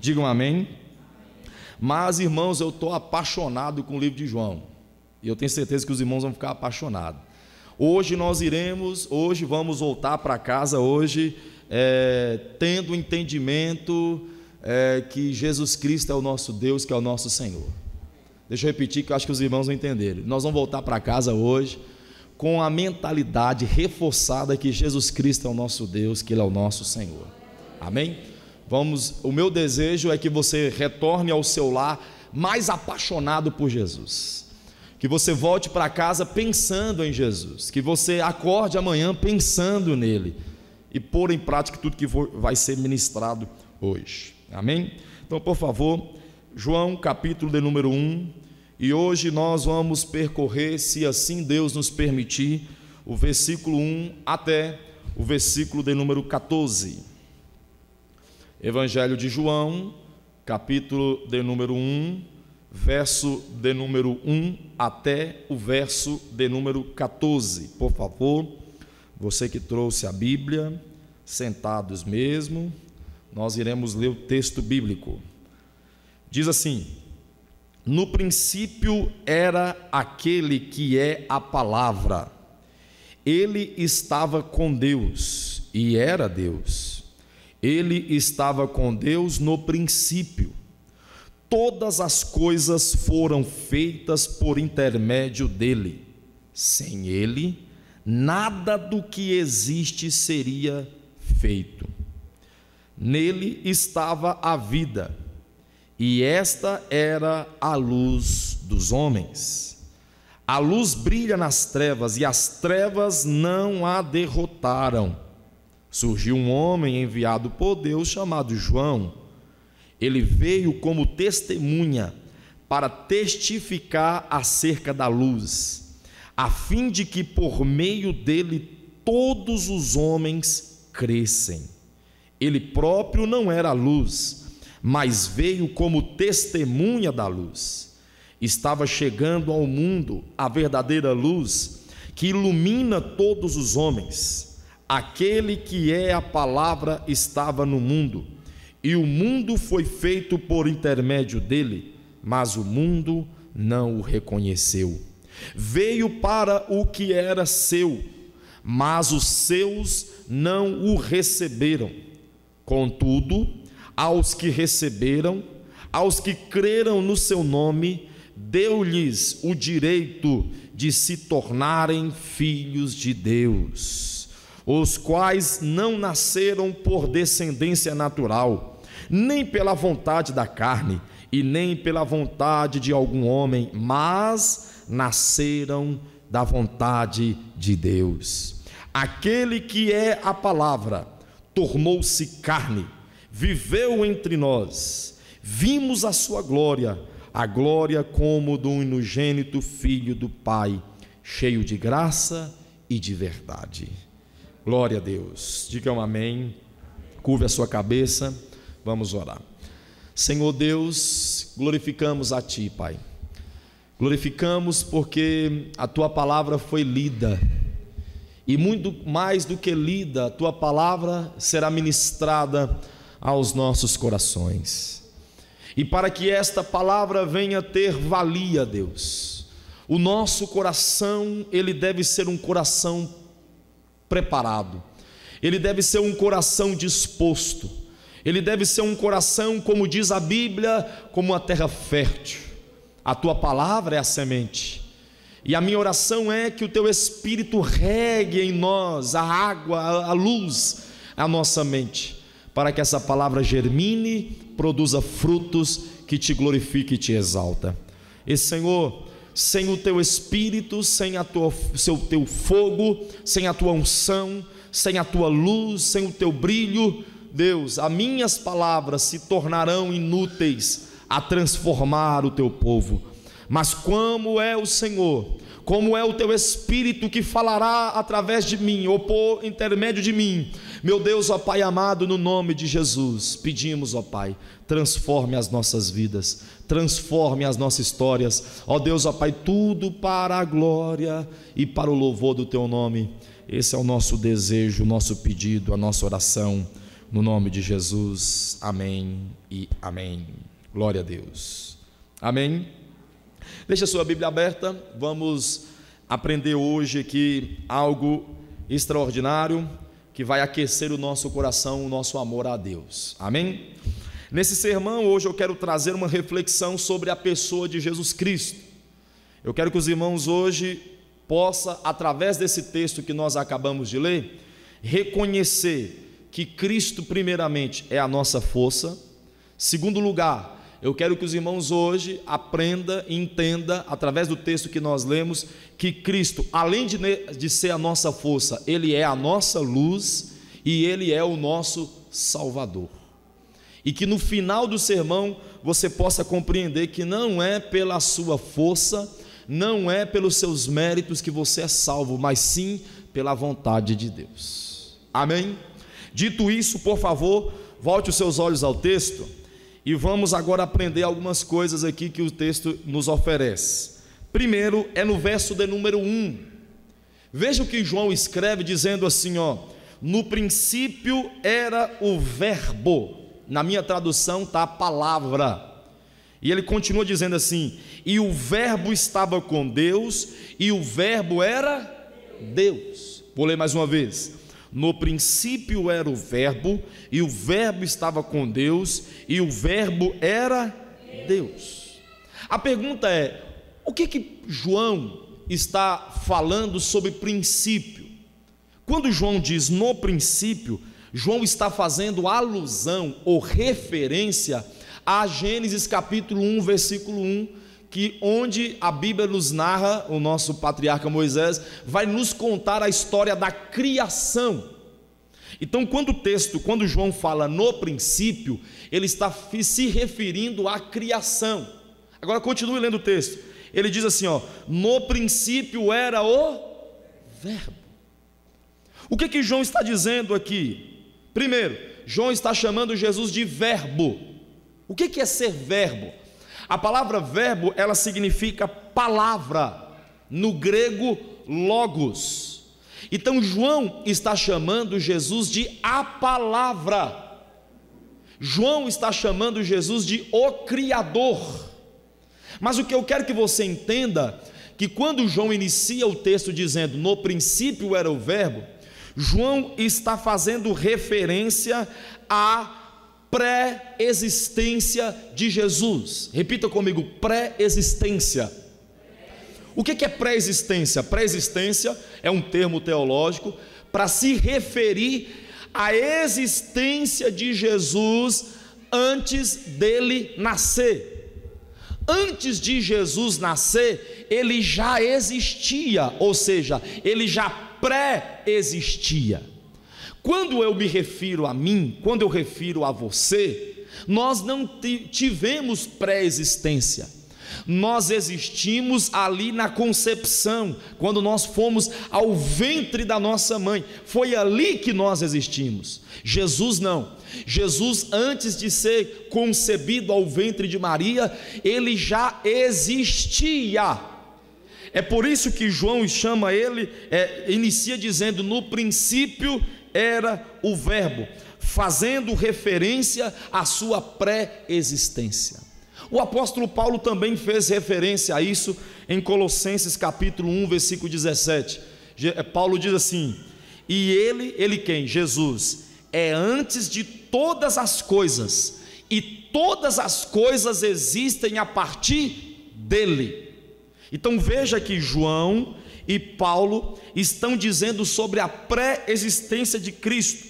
Digam amém. Mas, irmãos, eu estou apaixonado com o livro de João, e eu tenho certeza que os irmãos vão ficar apaixonados. Hoje vamos voltar para casa tendo o entendimento que Jesus Cristo é o nosso Deus, que é o nosso Senhor. Deixa eu repetir, que eu acho que os irmãos vão entender. Nós vamos voltar para casa hoje com a mentalidade reforçada que Jesus Cristo é o nosso Deus, que Ele é o nosso Senhor. Amém? O meu desejo é que você retorne ao seu lar mais apaixonado por Jesus, que você volte para casa pensando em Jesus, que você acorde amanhã pensando nele e pôr em prática tudo que vai ser ministrado hoje. Amém? Então, por favor, João capítulo de número 1, e hoje nós vamos percorrer, se assim Deus nos permitir, o versículo 1 até o versículo de número 14. Evangelho de João, capítulo de número 1, verso de número 1 até o verso de número 14. Por favor, você que trouxe a Bíblia, sentados mesmo, nós iremos ler o texto bíblico. Diz assim: no princípio era aquele que é a palavra, ele estava com Deus e era Deus. Ele estava com Deus no princípio. Todas as coisas foram feitas por intermédio dele. Sem ele, nada do que existe seria feito. Nele estava a vida, e esta era a luz dos homens. A luz brilha nas trevas, e as trevas não a derrotaram. Surgiu um homem enviado por Deus chamado João. Ele veio como testemunha para testificar acerca da luz, a fim de que por meio dele todos os homens crescem. Ele próprio não era a luz, mas veio como testemunha da luz. Estava chegando ao mundo a verdadeira luz que ilumina todos os homens. Aquele que é a palavra estava no mundo, e o mundo foi feito por intermédio dele, mas o mundo não o reconheceu. Veio para o que era seu, mas os seus não o receberam. Contudo, aos que receberam, aos que creram no seu nome, deu-lhes o direito de se tornarem filhos de Deus, os quais não nasceram por descendência natural, nem pela vontade da carne, e nem pela vontade de algum homem, mas nasceram da vontade de Deus. Aquele que é a palavra tornou-se carne, viveu entre nós, vimos a sua glória, a glória como do unigênito Filho do Pai, cheio de graça e de verdade. Glória a Deus. Digam amém. Curve a sua cabeça. Vamos orar. Senhor Deus, glorificamos a Ti, Pai. Glorificamos porque a Tua palavra foi lida, e muito mais do que lida, a Tua palavra será ministrada aos nossos corações. E para que esta palavra venha ter valia, Deus, o nosso coração, ele deve ser um coração preparado, ele deve ser um coração disposto, ele deve ser um coração, como diz a Bíblia, como uma terra fértil. A tua palavra é a semente, e a minha oração é que o teu Espírito regue em nós a água, a luz, a nossa mente, para que essa palavra germine, produza frutos que te glorifique e te exalta. E Senhor, sem o teu Espírito, sem teu fogo, sem a tua unção, sem a tua luz, sem o teu brilho, Deus, as minhas palavras se tornarão inúteis a transformar o teu povo. Mas como é o Senhor, como é o teu Espírito que falará através de mim, ou por intermédio de mim, meu Deus, ó Pai amado, no nome de Jesus, pedimos, ó Pai, transforme as nossas vidas, transforme as nossas histórias, ó Deus, ó Pai, tudo para a glória e para o louvor do teu nome. Esse é o nosso desejo, o nosso pedido, a nossa oração, no nome de Jesus, amém e amém. Glória a Deus, amém. Deixa a sua Bíblia aberta, vamos aprender hoje aqui algo extraordinário que vai aquecer o nosso coração, o nosso amor a Deus, amém. Nesse sermão hoje eu quero trazer uma reflexão sobre a pessoa de Jesus Cristo. Eu quero que os irmãos hoje possam, através desse texto que nós acabamos de ler, reconhecer que Cristo primeiramente é a nossa força. Segundo lugar, eu quero que os irmãos hoje aprendam e entendam, através do texto que nós lemos, que Cristo, além de ser a nossa força, Ele é a nossa luz e Ele é o nosso Salvador. E que no final do sermão você possa compreender que não é pela sua força, não é pelos seus méritos que você é salvo, mas sim pela vontade de Deus, amém? Dito isso, por favor, volte os seus olhos ao texto e vamos agora aprender algumas coisas aqui que o texto nos oferece. Primeiro é no verso de número 1. Veja o que João escreve dizendo assim, no princípio era o verbo. Na minha tradução está a palavra. E ele continua dizendo assim: e o verbo estava com Deus, e o verbo era Deus. Vou ler mais uma vez. No princípio era o verbo, e o verbo estava com Deus, e o verbo era Deus. A pergunta é: o que João está falando sobre princípio? Quando João diz no princípio, João está fazendo alusão ou referência a Gênesis capítulo 1, versículo 1, onde a Bíblia nos narra, o nosso patriarca Moisés vai nos contar a história da criação. Então quando João fala no princípio, ele está se referindo à criação. Agora continue lendo o texto. Ele diz assim, no princípio era o verbo. O que João está dizendo aqui? Primeiro, João está chamando Jesus de verbo. O que é ser verbo? A palavra verbo, ela significa palavra, no grego logos. Então João está chamando Jesus de a palavra. João está chamando Jesus de o Criador. Mas o que eu quero que você entenda, que quando João inicia o texto dizendo no princípio era o verbo, João está fazendo referência à pré-existência de Jesus. Repita comigo: pré-existência. O que é pré-existência? Pré-existência é um termo teológico para se referir à existência de Jesus antes dele nascer. Antes de Jesus nascer, ele já existia, ou seja, ele já pré-existia. Quando eu me refiro a mim, quando eu refiro a você, nós não tivemos pré-existência. Nós existimos ali na concepção, quando nós fomos ao ventre da nossa mãe, foi ali que nós existimos. Jesus não. Jesus, antes de ser concebido ao ventre de Maria, ele já existia. É por isso que João chama ele, inicia dizendo: no princípio era o verbo, fazendo referência à sua pré-existência. O apóstolo Paulo também fez referência a isso em Colossenses capítulo 1, versículo 17. Paulo diz assim: e ele quem? Jesus, é antes de todas as coisas, e todas as coisas existem a partir dele. Então veja que João e Paulo estão dizendo sobre a pré-existência de Cristo.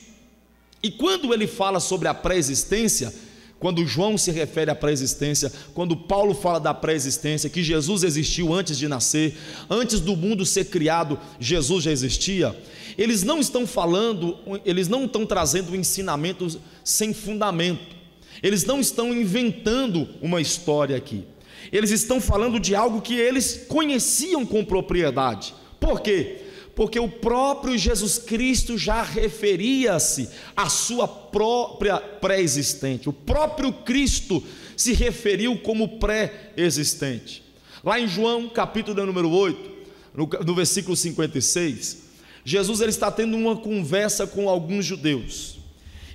E quando ele fala sobre a pré-existência, quando João se refere à pré-existência, quando Paulo fala da pré-existência, que Jesus existiu antes de nascer, antes do mundo ser criado, Jesus já existia, eles não estão falando, eles não estão trazendo ensinamentos sem fundamento, eles não estão inventando uma história aqui, eles estão falando de algo que eles conheciam com propriedade. Por quê? Porque o próprio Jesus Cristo já referia-se à sua própria pré-existente. O próprio Cristo se referiu como pré-existente. Lá em João capítulo número 8, no versículo 56, Jesus ele está tendo uma conversa com alguns judeus.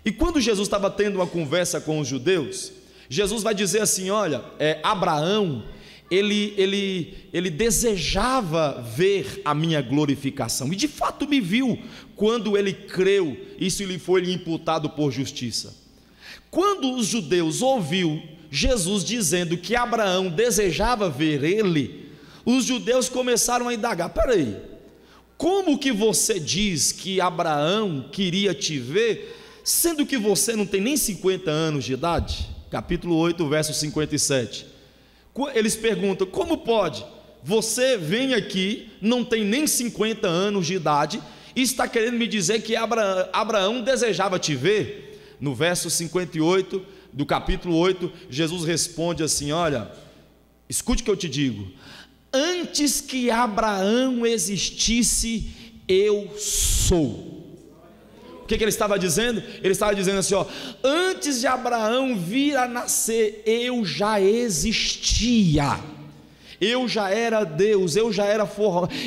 E quando Jesus estava tendo uma conversa com os judeus, Jesus vai dizer assim: olha, Abraão, ele desejava ver a minha glorificação, e de fato me viu quando ele creu, isso lhe foi imputado por justiça. Quando os judeus ouviram Jesus dizendo que Abraão desejava ver ele, os judeus começaram a indagar: peraí, como que você diz que Abraão queria te ver, sendo que você não tem nem 50 anos de idade? Capítulo 8, verso 57. Eles perguntam: como pode? Você vem aqui, não tem nem 50 anos de idade, e está querendo me dizer que Abraão desejava te ver? No verso 58 do capítulo 8, Jesus responde assim: olha, escute o que eu te digo, antes que Abraão existisse, eu sou. O que ele estava dizendo? Ele estava dizendo assim: ó, antes de Abraão vir a nascer, eu já existia, eu já era Deus, eu já era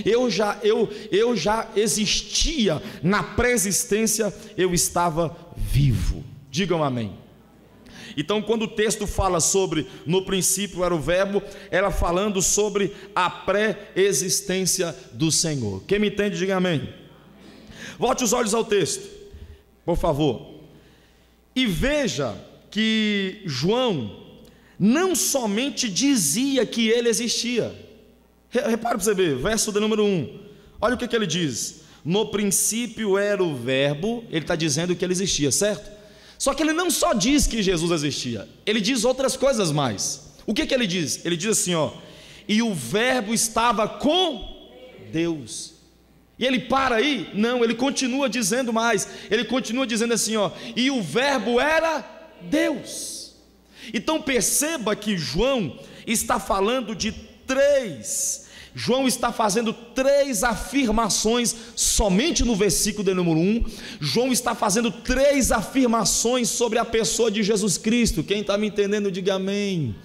eu já existia, na pré-existência eu estava vivo. Digam amém. Então, quando o texto fala sobre no princípio era o verbo, ela falando sobre a pré-existência do Senhor. Quem me entende, diga amém. Volte os olhos ao texto, por favor, e veja que João não somente dizia que ele existia. Repare para você ver, verso de número 1, olha o que ele diz: no princípio era o verbo. Ele está dizendo que ele existia, certo? Só que ele não só diz que Jesus existia, ele diz outras coisas mais. O que ele diz? Ele diz assim, ó: e o verbo estava com Deus. E ele para aí? Não, ele continua dizendo mais. Ele continua dizendo assim, ó: e o verbo era Deus. Então perceba que João está falando de João está fazendo três afirmações somente no versículo de número 1. João está fazendo três afirmações sobre a pessoa de Jesus Cristo. Quem está me entendendo, diga amém.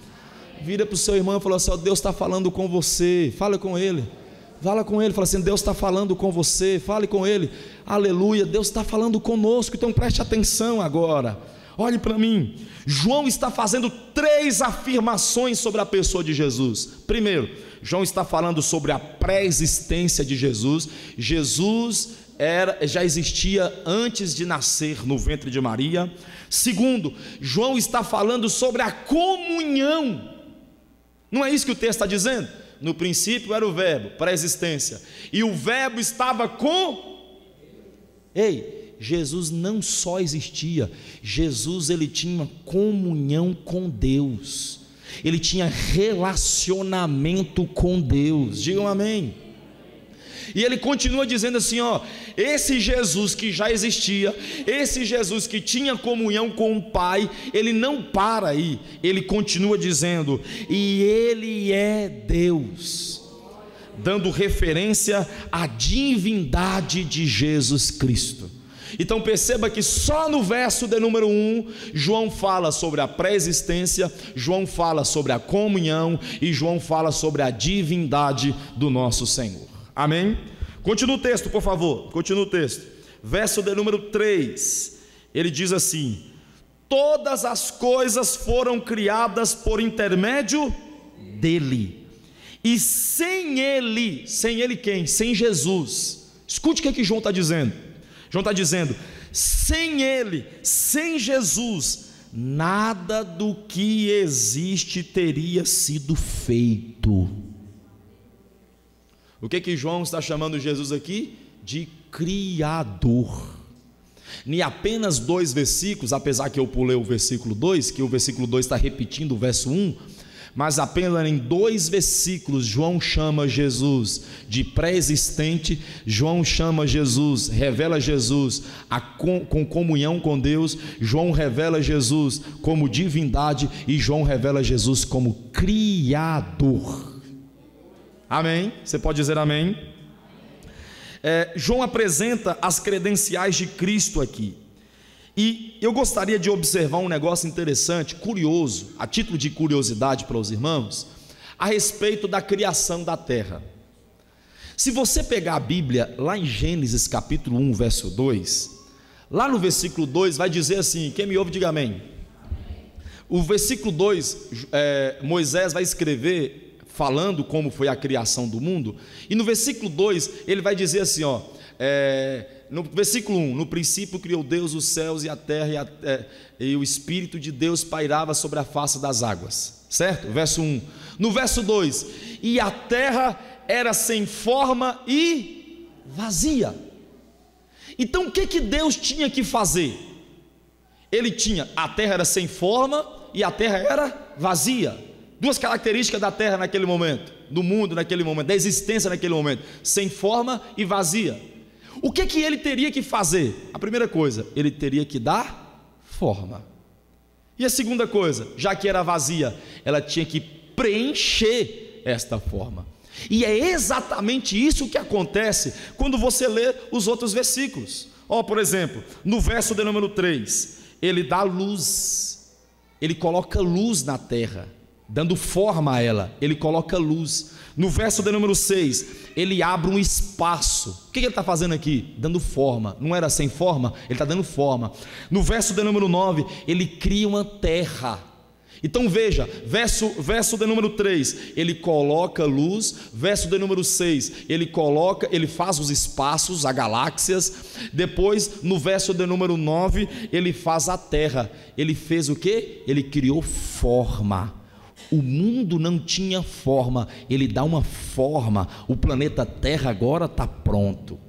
Vira para o seu irmão e fala assim: ó, Deus está falando com você. Fala com ele. Fala com ele, fala assim: Deus está falando com você. Fale com ele. Aleluia, Deus está falando conosco. Então preste atenção agora. Olhe para mim. João está fazendo três afirmações sobre a pessoa de Jesus. Primeiro, João está falando sobre a pré-existência de Jesus. Jesus já existia antes de nascer no ventre de Maria. Segundo, João está falando sobre a comunhão. Não é isso que o texto está dizendo? No princípio era o verbo, pré-existência, e o verbo estava com... Jesus não só existia, Jesus ele tinha comunhão com Deus, ele tinha relacionamento com Deus. Digam amém. E ele continua dizendo assim, ó: esse Jesus que já existia, esse Jesus que tinha comunhão com o Pai, ele não para aí, ele continua dizendo: e ele é Deus, dando referência à divindade de Jesus Cristo. Então perceba que só no verso de número 1, João fala sobre a pré-existência, João fala sobre a comunhão e João fala sobre a divindade do nosso Senhor. Amém? Continua o texto, por favor. Continua o texto. Verso de número 3. Ele diz assim: todas as coisas foram criadas por intermédio dele, e sem ele quem? Sem Jesus. Escute o que João está dizendo. João está dizendo: sem ele, sem Jesus, nada do que existe teria sido feito. O que João está chamando Jesus aqui? De Criador. Em apenas 2 versículos, apesar que eu pulei o versículo 2, que o versículo 2 está repetindo o verso 1, mas apenas em 2 versículos João chama Jesus de pré-existente. João chama Jesus, revela Jesus com comunhão com Deus. João revela Jesus como divindade, e João revela Jesus como Criador. Amém? Você pode dizer amém? João apresenta as credenciais de Cristo aqui. E eu gostaria de observar um negócio interessante, curioso, a título de curiosidade para os irmãos, a respeito da criação da terra. Se você pegar a Bíblia lá em Gênesis capítulo 1, verso 2, Lá no versículo 2 vai dizer assim, quem me ouve diga amém. O versículo 2, Moisés vai escrever falando como foi a criação do mundo, e no versículo 2 ele vai dizer assim, no versículo 1, no princípio criou Deus os céus e a terra, e o Espírito de Deus pairava sobre a face das águas, certo? Verso 1. No verso 2, e a terra era sem forma e vazia. Então o que Deus tinha que fazer? A terra era sem forma e a terra era vazia. Duas características da terra naquele momento, do mundo naquele momento, da existência naquele momento: sem forma e vazia. O que ele teria que fazer? A primeira coisa, ele teria que dar forma. E a segunda coisa, já que era vazia, ela tinha que preencher esta forma. E é exatamente isso que acontece quando você lê os outros versículos. Por exemplo, no verso de número 3, ele dá luz, ele coloca luz na terra, dando forma a ela, ele coloca luz. No verso de número 6, ele abre um espaço. O que ele está fazendo aqui? Dando forma. Não era sem forma? Ele está dando forma. No verso de número 9, ele cria uma terra. Então veja, verso de número 3, ele coloca luz. Verso de número 6, ele faz os espaços, as galáxias. Depois, no verso de número 9, ele faz a terra. Ele fez o quê? Ele criou forma. O mundo não tinha forma, ele dá uma forma. O planeta Terra agora está pronto,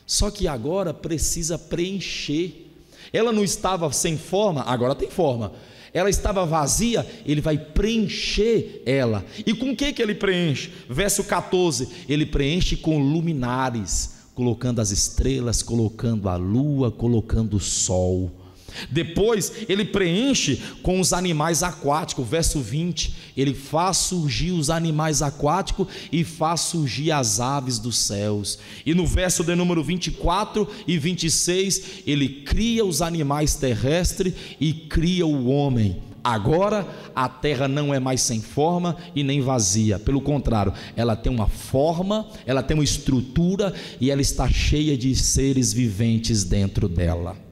só que agora precisa preencher. Ela não estava sem forma, agora tem forma. Ela estava vazia, ele vai preencher ela. E com o que ele preenche? Verso 14, ele preenche com luminares, colocando as estrelas, colocando a lua, colocando o sol. Depois ele preenche com os animais aquáticos. Verso 20, ele faz surgir os animais aquáticos e faz surgir as aves dos céus. E no verso de número 24 e 26, ele cria os animais terrestres e cria o homem. Agora a terra não é mais sem forma e nem vazia, pelo contrário, ela tem uma forma, ela tem uma estrutura e ela está cheia de seres viventes dentro dela.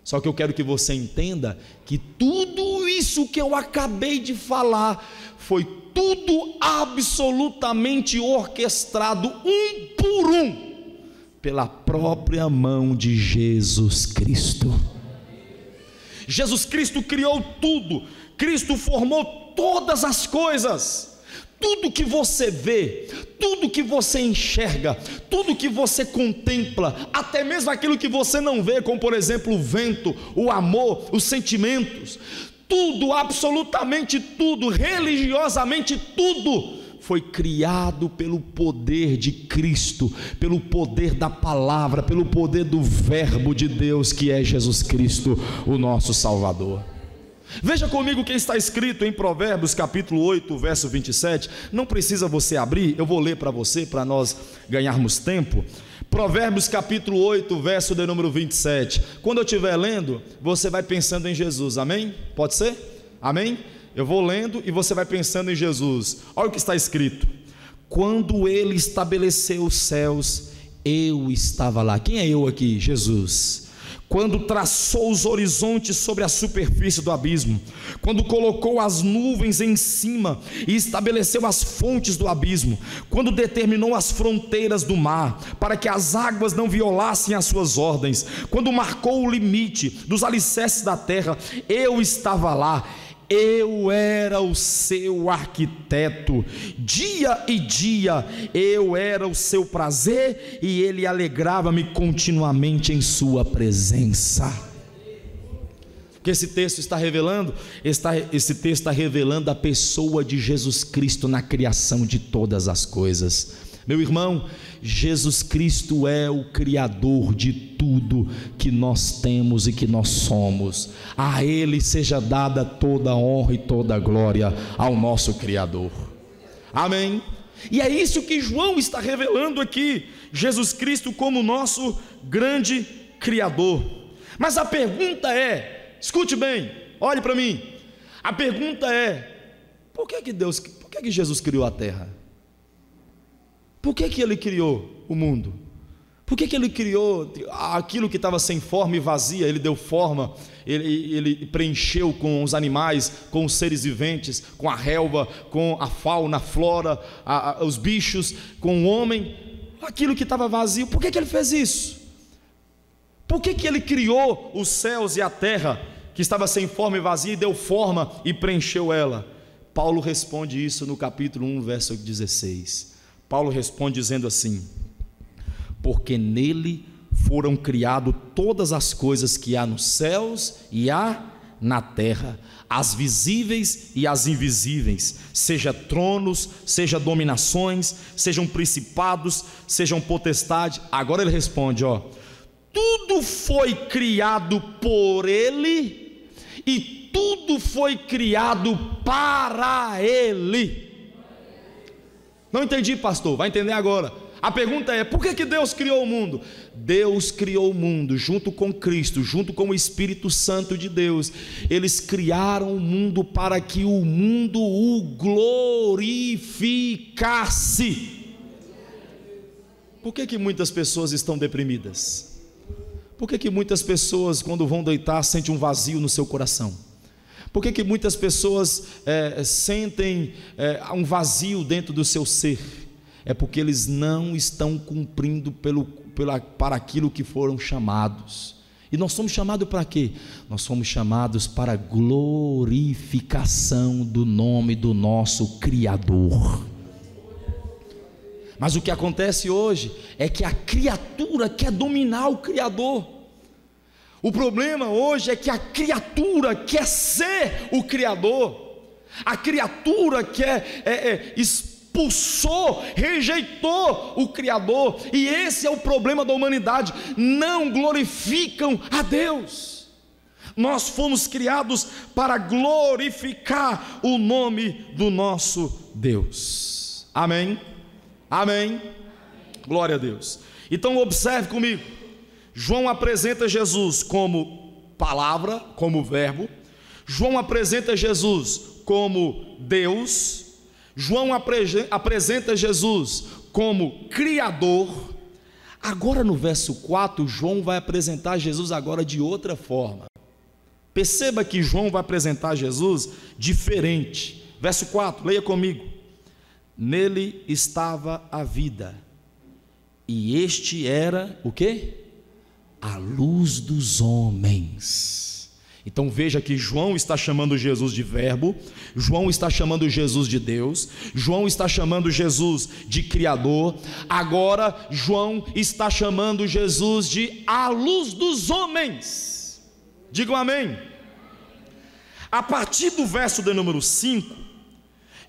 Só que eu quero que você entenda que tudo isso que eu acabei de falar foi tudo absolutamente orquestrado, um por um, pela própria mão de Jesus Cristo. Jesus Cristo criou tudo, Cristo formou todas as coisas. Tudo que você vê, tudo que você enxerga, tudo que você contempla, até mesmo aquilo que você não vê, como por exemplo o vento, o amor, os sentimentos, tudo, absolutamente tudo, religiosamente tudo, foi criado pelo poder de Cristo, pelo poder da palavra, pelo poder do Verbo de Deus, que é Jesus Cristo, o nosso Salvador. Veja comigo o que está escrito em Provérbios capítulo 8, verso 27. Não precisa você abrir, eu vou ler para você, para nós ganharmos tempo. Provérbios capítulo 8, verso de número 27. Quando eu estiver lendo, você vai pensando em Jesus, amém? Pode ser? Amém? Eu vou lendo e você vai pensando em Jesus. Olha o que está escrito: quando ele estabeleceu os céus, eu estava lá. Quem é eu aqui? Jesus. Quando traçou os horizontes sobre a superfície do abismo, quando colocou as nuvens em cima e estabeleceu as fontes do abismo, quando determinou as fronteiras do mar, para que as águas não violassem as suas ordens, quando marcou o limite dos alicerces da terra, eu estava lá. Eu era o seu arquiteto, dia e dia eu era o seu prazer e ele alegrava-me continuamente em sua presença. O que esse texto está revelando? Esse texto está revelando a pessoa de Jesus Cristo na criação de todas as coisas. Meu irmão, Jesus Cristo é o Criador de tudo que nós temos e que nós somos. A Ele seja dada toda a honra e toda a glória ao nosso Criador. Amém? E é isso que João está revelando aqui, Jesus Cristo como nosso grande Criador. Mas a pergunta é, escute bem, olhe para mim, a pergunta é, por que Jesus criou a terra? Por que Ele criou o mundo? Por que ele criou aquilo que estava sem forma e vazia? Ele deu forma, ele preencheu com os animais, com os seres viventes, com a relva, com a fauna, a flora, os bichos, com o homem, aquilo que estava vazio. Por que ele fez isso? Por que ele criou os céus e a terra, que estava sem forma e vazia, e deu forma e preencheu ela? Paulo responde isso no capítulo 1, verso 16. Paulo responde dizendo assim: porque nele foram criadas todas as coisas que há nos céus e há na terra, as visíveis e as invisíveis, seja tronos, seja dominações, sejam principados, sejam potestades. Agora ele responde, tudo foi criado por ele e tudo foi criado para ele. Não entendi, pastor, vai entender agora. A pergunta é: por que Deus criou o mundo? Deus criou o mundo junto com Cristo, junto com o Espírito Santo de Deus. Eles criaram o mundo para que o mundo o glorificasse. Por que muitas pessoas estão deprimidas? Por que muitas pessoas, quando vão deitar, sentem um vazio no seu coração? Por que muitas pessoas sentem um vazio dentro do seu ser? É porque eles não estão cumprindo para aquilo que foram chamados. E nós somos chamados para quê? Nós somos chamados para a glorificação do nome do nosso Criador. Mas o que acontece hoje é que a criatura quer dominar o Criador. O problema hoje é que a criatura quer ser o Criador. A criatura quer expulsou, rejeitou o Criador, e esse é o problema da humanidade. Não glorificam a Deus. Nós fomos criados para glorificar o nome do nosso Deus. Amém? Amém? Glória a Deus. Então observe comigo, João apresenta Jesus como palavra, como verbo. João apresenta Jesus como Deus. João apresenta Jesus como Criador. Agora no verso 4, João vai apresentar Jesus agora de outra forma. Perceba que João vai apresentar Jesus diferente. Verso 4, leia comigo. Nele estava a vida, e este era o quê? A luz dos homens. Então veja que João está chamando Jesus de verbo, João está chamando Jesus de Deus, João está chamando Jesus de Criador. Agora João está chamando Jesus de a luz dos homens. Digam amém. A partir do verso de número 5,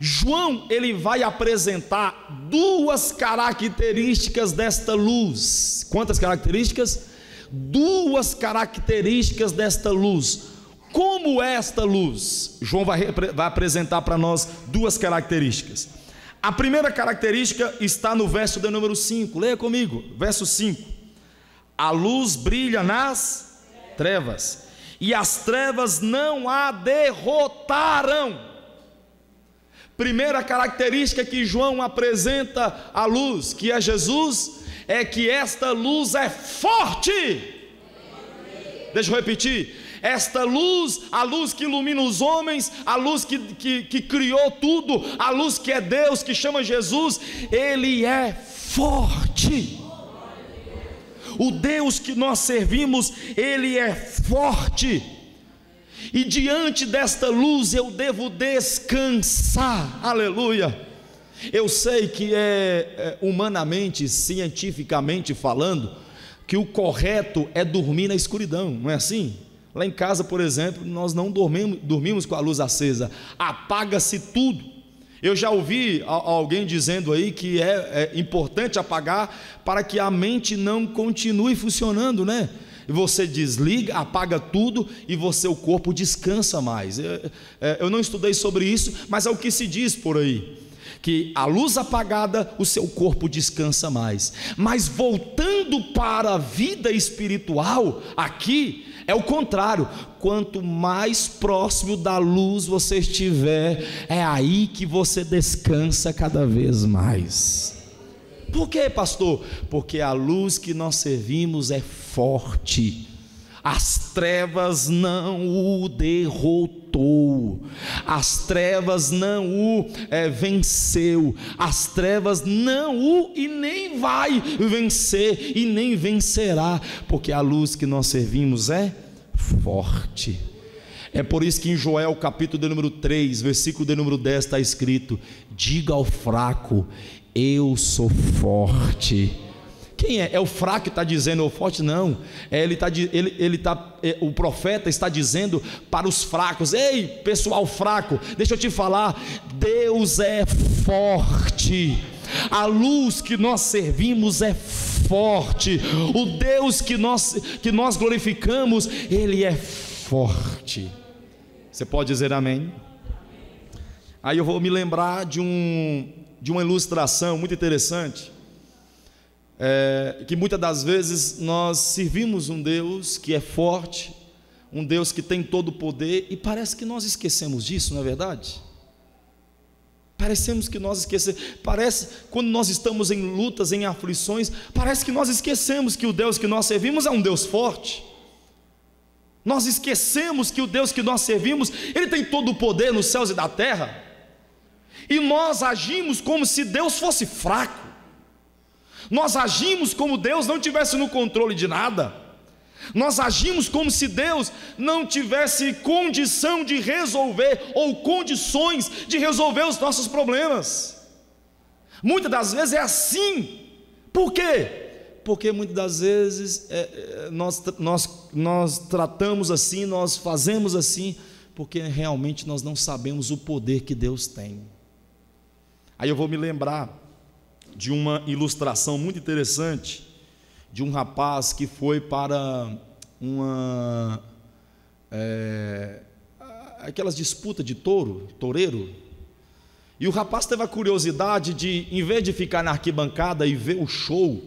João ele vai apresentar duas características desta luz. Quantas características? Duas características desta luz. Como é esta luz? João vai apresentar para nós duas características. A primeira característica está no verso de número 5. Leia comigo, verso 5. A luz brilha nas trevas, e as trevas não a derrotaram. Primeira característica que João apresenta à luz, que é Jesus, é que esta luz é forte. Deixa eu repetir. Esta luz, a luz que ilumina os homens, a luz que criou tudo, a luz que é Deus, que chama Jesus, Ele é forte. O Deus que nós servimos, Ele é forte. E diante desta luz eu devo descansar. Aleluia. Eu sei que humanamente, cientificamente falando, que o correto é dormir na escuridão, não é assim? Lá em casa, por exemplo, nós não dormimos com a luz acesa, apaga-se tudo. Eu já ouvi alguém dizendo aí que é importante apagar para que a mente não continue funcionando, né? E você desliga, apaga tudo e o corpo descansa mais. Eu não estudei sobre isso, mas é o que se diz por aí, que a luz apagada, o seu corpo descansa mais. Mas voltando para a vida espiritual, aqui é o contrário. Quanto mais próximo da luz você estiver, é aí que você descansa cada vez mais. Por quê, pastor? Porque a luz que nós servimos é forte. As trevas não o derrotou, as trevas não o venceu, as trevas não o e nem vai vencer e nem vencerá, porque a luz que nós servimos é forte. É por isso que em Joel capítulo de número 3, versículo de número 10 está escrito: diga ao fraco, eu sou forte. Quem é? É o fraco que está dizendo, o forte não. O profeta está dizendo para os fracos: ei, pessoal fraco, deixa eu te falar, Deus é forte. A luz que nós servimos é forte. O Deus que nós glorificamos, Ele é forte. Você pode dizer amém? Aí eu vou me lembrar de uma ilustração muito interessante. Que muitas das vezes nós servimos um Deus que é forte, um Deus que tem todo o poder, e parece que nós esquecemos disso, não é verdade? Parecemos que nós esquecemos, quando nós estamos em lutas, em aflições, parece que nós esquecemos que o Deus que nós servimos é um Deus forte. Nós esquecemos que o Deus que nós servimos, Ele tem todo o poder nos céus e da terra, e nós agimos como se Deus fosse fraco. Nós agimos como Deus não tivesse no controle de nada. Nós agimos como se Deus não tivesse condição de resolver, ou condições de resolver os nossos problemas. Muitas das vezes é assim. Por quê? Porque muitas das vezes nós tratamos assim, nós fazemos assim, porque realmente nós não sabemos o poder que Deus tem. Aí eu vou me lembrar de uma ilustração muito interessante, de um rapaz que foi para aquelas disputas de toureiro, e o rapaz teve a curiosidade de, em vez de ficar na arquibancada e ver o show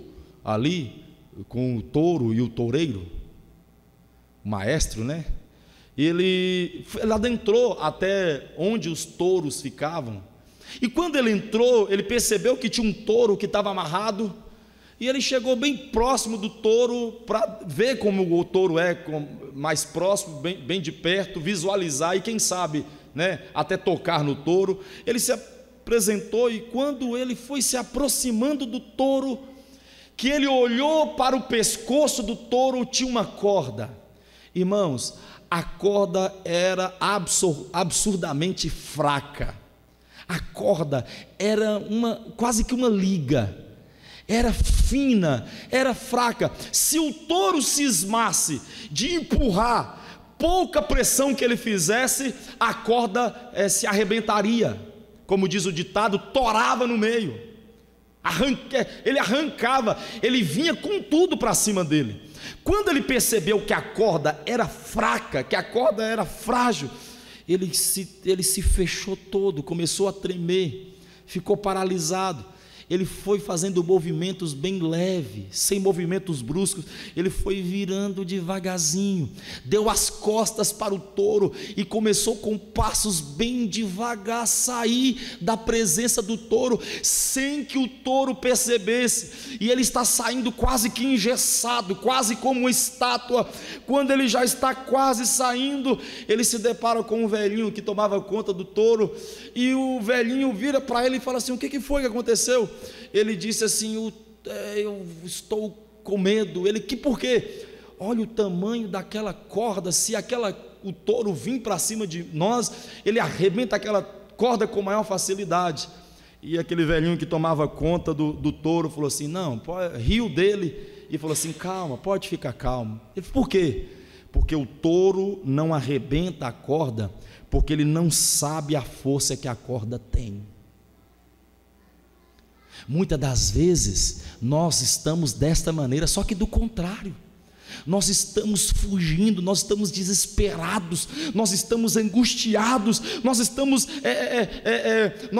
ali, com o touro e o toureiro, o maestro, né? Ele adentrou até onde os touros ficavam. E quando ele entrou, ele percebeu que tinha um touro que estava amarrado, e ele chegou bem próximo do touro para ver como o touro é, mais próximo, bem de perto, visualizar e quem sabe, né, até tocar no touro. Ele se apresentou, e quando ele foi se aproximando do touro, que ele olhou para o pescoço do touro, tinha uma corda. Irmãos, a corda era absurdamente fraca. A corda era quase que uma liga, era fina, era fraca. Se o touro cismasse de empurrar, pouca pressão que ele fizesse, a corda se arrebentaria, como diz o ditado, torava no meio, ele arrancava, ele vinha com tudo para cima dele. Quando ele percebeu que a corda era fraca, que a corda era frágil, ele se fechou todo, começou a tremer, ficou paralisado. Ele foi fazendo movimentos bem leves, sem movimentos bruscos. Ele foi virando devagarzinho, deu as costas para o touro e começou com passos bem devagar a sair da presença do touro, sem que o touro percebesse. E ele está saindo quase que engessado, quase como uma estátua. Quando ele já está quase saindo, ele se depara com um velhinho que tomava conta do touro, e o velhinho vira para ele e fala assim: o que foi que aconteceu? Ele disse assim: eu estou com medo. Ele: por quê? Olha o tamanho daquela corda, se o touro vir para cima de nós, ele arrebenta aquela corda com maior facilidade. E aquele velhinho que tomava conta do touro falou assim: riu dele e falou assim: calma, pode ficar calmo. Ele: por quê? Porque o touro não arrebenta a corda, porque ele não sabe a força que a corda tem. Muitas das vezes nós estamos desta maneira, só que do contrário. Nós estamos fugindo, nós estamos desesperados, nós estamos angustiados, nós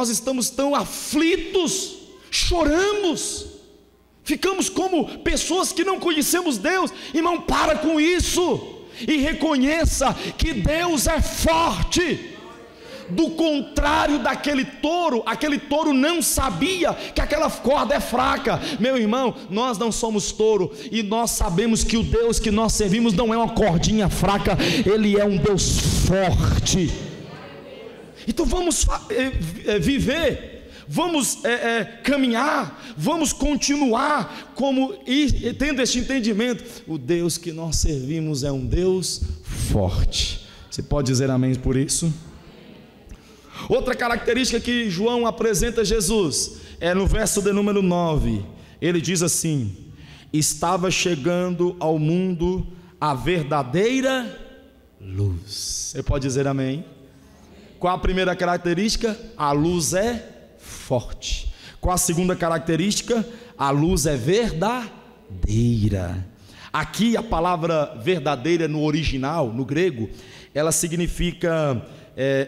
estamos tão aflitos, choramos, ficamos como pessoas que não conhecemos Deus. Irmão, para com isso e reconheça que Deus é forte. do contrário daquele touro. Aquele touro não sabia que aquela corda é fraca. Meu irmão, nós não somos touro, e nós sabemos que o Deus que nós servimos não é uma cordinha fraca, Ele é um Deus forte. Então vamos viver, vamos caminhar, vamos continuar tendo este entendimento. O Deus que nós servimos é um Deus forte. Você pode dizer amém por isso? Outra característica que João apresenta a Jesus é no verso de número 9. Ele diz assim: estava chegando ao mundo a verdadeira luz. Você pode dizer amém? Qual a primeira característica? A luz é forte. Qual a segunda característica? A luz é verdadeira. Aqui a palavra verdadeira no original, no grego, ela significa,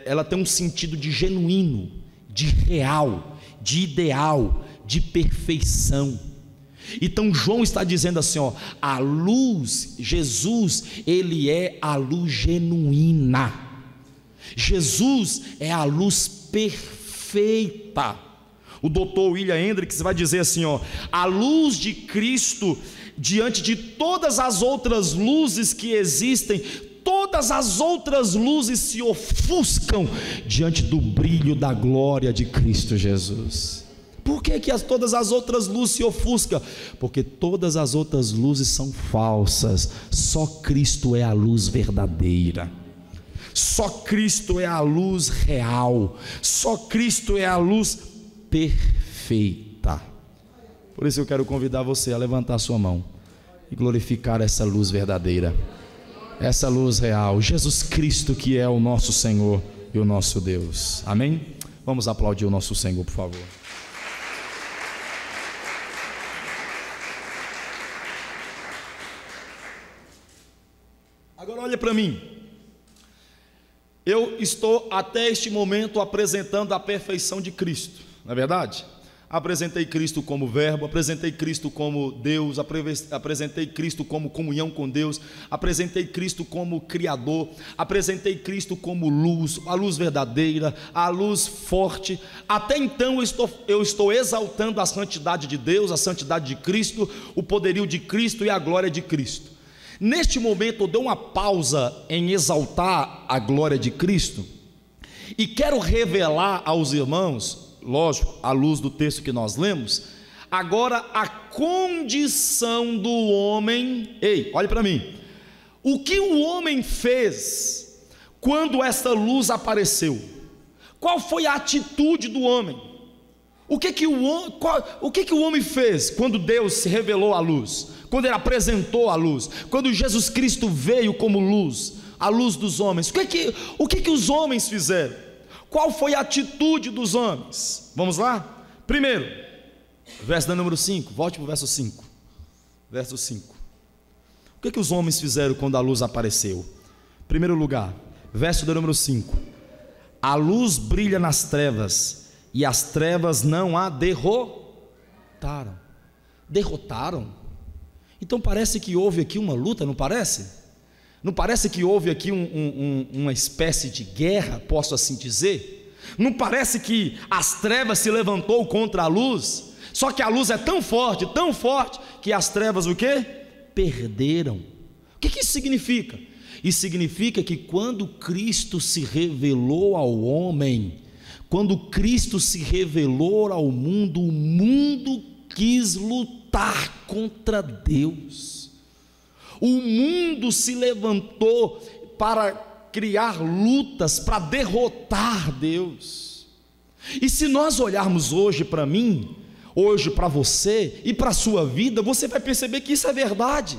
ela tem um sentido de genuíno, de real, de ideal, de perfeição. Então João está dizendo assim, a luz, Jesus, Ele é a luz genuína. Jesus é a luz perfeita. O doutor William Hendricks vai dizer assim, a luz de Cristo, diante de todas as outras luzes que existem, todas as outras luzes se ofuscam diante do brilho da glória de Cristo Jesus. Por que todas as outras luzes se ofuscam? Porque todas as outras luzes são falsas. Só Cristo é a luz verdadeira. Só Cristo é a luz real. Só Cristo é a luz perfeita. Por isso eu quero convidar você a levantar sua mão e glorificar essa luz verdadeira, essa luz real, Jesus Cristo, que é o nosso Senhor e o nosso Deus. Amém? Vamos aplaudir o nosso Senhor, por favor. Agora olha para mim. Eu estou até este momento apresentando a perfeição de Cristo, não é verdade? Apresentei Cristo como verbo, apresentei Cristo como Deus, apresentei Cristo como comunhão com Deus, apresentei Cristo como Criador, apresentei Cristo como luz, a luz verdadeira, a luz forte. Até então eu estou exaltando a santidade de Deus, a santidade de Cristo, o poderio de Cristo e a glória de Cristo. Neste momento eu dou uma pausa em exaltar a glória de Cristo e quero revelar aos irmãos, lógico, à luz do texto que nós lemos, agora a condição do homem. Ei, olhe para mim, o que o homem fez quando esta luz apareceu? Qual foi a atitude do homem? O que o homem fez quando Deus se revelou à luz? Quando Ele apresentou a luz? Quando Jesus Cristo veio como luz, a luz dos homens? O que os homens fizeram? Qual foi a atitude dos homens? Vamos lá? Primeiro, verso da número 5, volte para o verso 5. Verso 5. O que os homens fizeram quando a luz apareceu? Primeiro lugar, verso da número 5. A luz brilha nas trevas, e as trevas não a derrotaram. Derrotaram? Então parece que houve aqui uma luta, não parece? Não parece que houve aqui uma espécie de guerra, posso assim dizer? Não parece que as trevas se levantou contra a luz? Só que a luz é tão forte, que as trevas o quê? Perderam. O que isso significa? Isso significa que quando Cristo se revelou ao homem, quando Cristo se revelou ao mundo, o mundo quis lutar contra Deus. O mundo se levantou para criar lutas, para derrotar Deus. E se nós olharmos hoje para mim, hoje para você e para a sua vida, você vai perceber que isso é verdade.